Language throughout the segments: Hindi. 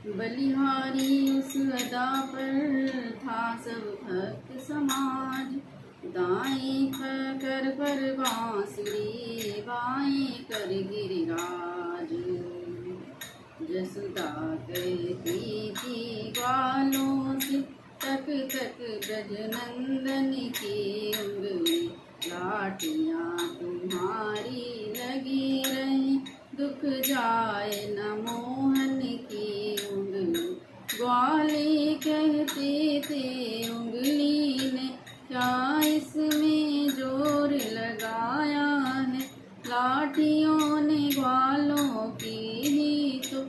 बलिहारी उस अदा पर था सब भक्त समाज। दाएं कर पर बांसुरी, बाएं कर गिरिराज। जसुदा कहती थी ग्वालों से, तक तक ब्रजनंदन की उंगली। लाठियाँ तुम्हारी लगी रही, दुख जाए न मोहन की उंगली। ग्वाले कहते थे उंगली ने क्या इसमें जोर लगाया है। लाठियों ने ग्वालों की ही तो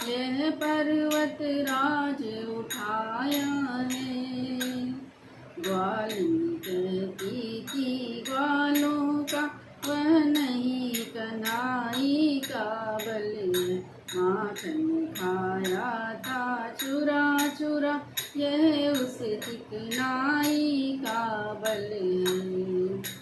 यह पर्वत राज उठाया है। ग्वालिनी कहती थी ग्वालों का वह नहीं कन्हाई का बल है। माखन खाया था चुरा चुरा, यह उस चिकनाई का बल है।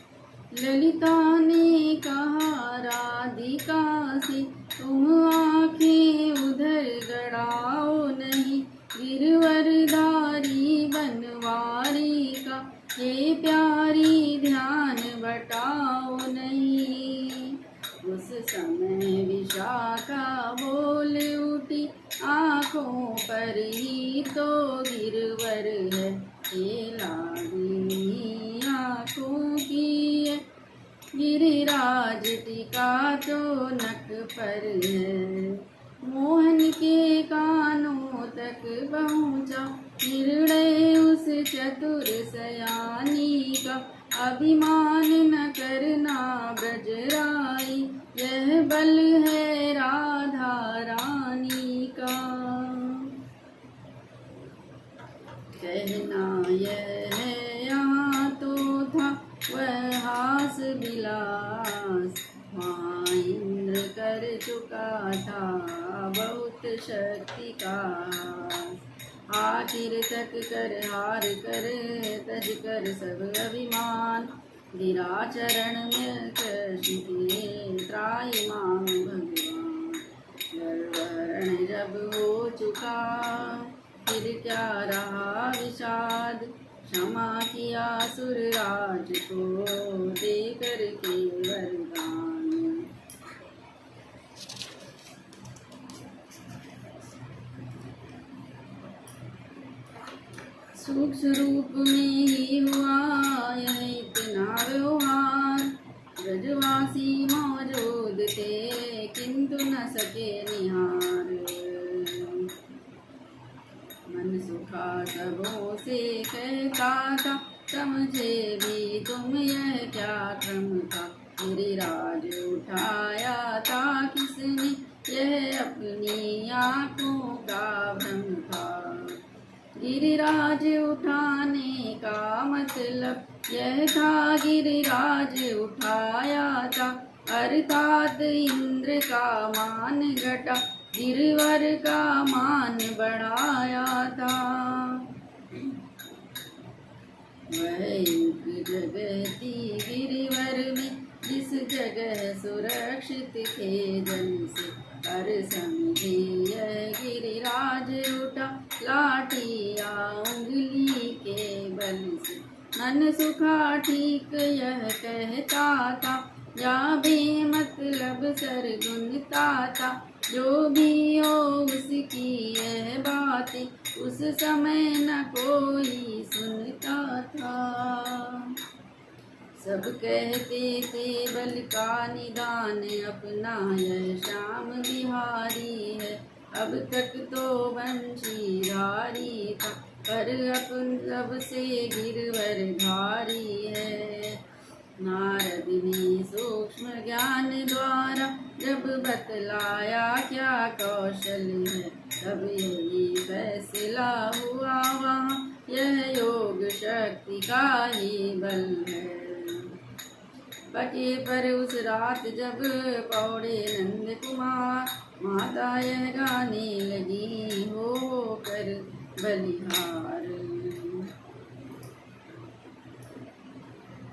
ललिता ने कहा राधिका से, तुम आंखें उधर गड़ाओ नहीं। गिरवरधारी बनवारी का ये प्यारी ध्यान बटाओ नहीं। उस समय विशाखा बोल उठी, आँखों पर ही तो गिरवर है। ये लागिनी आँखों की है, गिरिराज टिका तो नक पर है। मोहन के कानों तक पहुँचा निर्णय उस चतुर सयानी का। अभिमान न करना ब्रजराई, यह बल है राधा रानी का। कहना यह है यहाँ तो था वह हास विलास। वहाँ इंद्र कर चुका था बहुत शक्ति का। आखिर तक कर हार कर तज कर सब अभिमान। गिरा चरण में कृष्ण के त्राहि मांग भगवान। गर्वहरण जब हो चुका फिर क्या रहा विषाद। क्षमा किया सुरराज को देकर के वरदान। सूक्ष्म रूप में ही हुआ यह इतना व्यवहार। ब्रजवासी मौजूद थे किंतु न सके निहार। मन सुखा सबों से कहता था, समझे भी तुम यह क्या क्रम था। गिरिराज उठाया था किसने, यह अपनी आँखों का भ्रम था। गिरिराज उठाने का मतलब यह था, गिरिराज उठाया था अर्थात इंद्र का मान घटा, गिरवर का मान बढ़ाया था। वह एक जगह थी गिरिवर में, जिस जगह सुरक्षित थे जन से। पर समझे यह गिरिराज उठा लाठिया उंगली के बल से। मन सुखा ठीक यह कहता था, या बेमतलब सरगुनता था। जो भी हो उसकी यह बातें, उस समय न कोई सुनता था। सब कहते थे बल का निदान अपना यह श्याम बिहारी है। अब तक तो बंशीधारी था, पर अब से गिरवर धारी है। नारद ने सूक्ष्म ज्ञान द्वारा जब बतलाया क्या कौशल है, तब यही फैसला हुआ वहाँ यह योग शक्ति का ही बल है। बटे पर उस रात जब पौड़े नंद कुमार, माता यह गाने लगी हो कर बलिहार।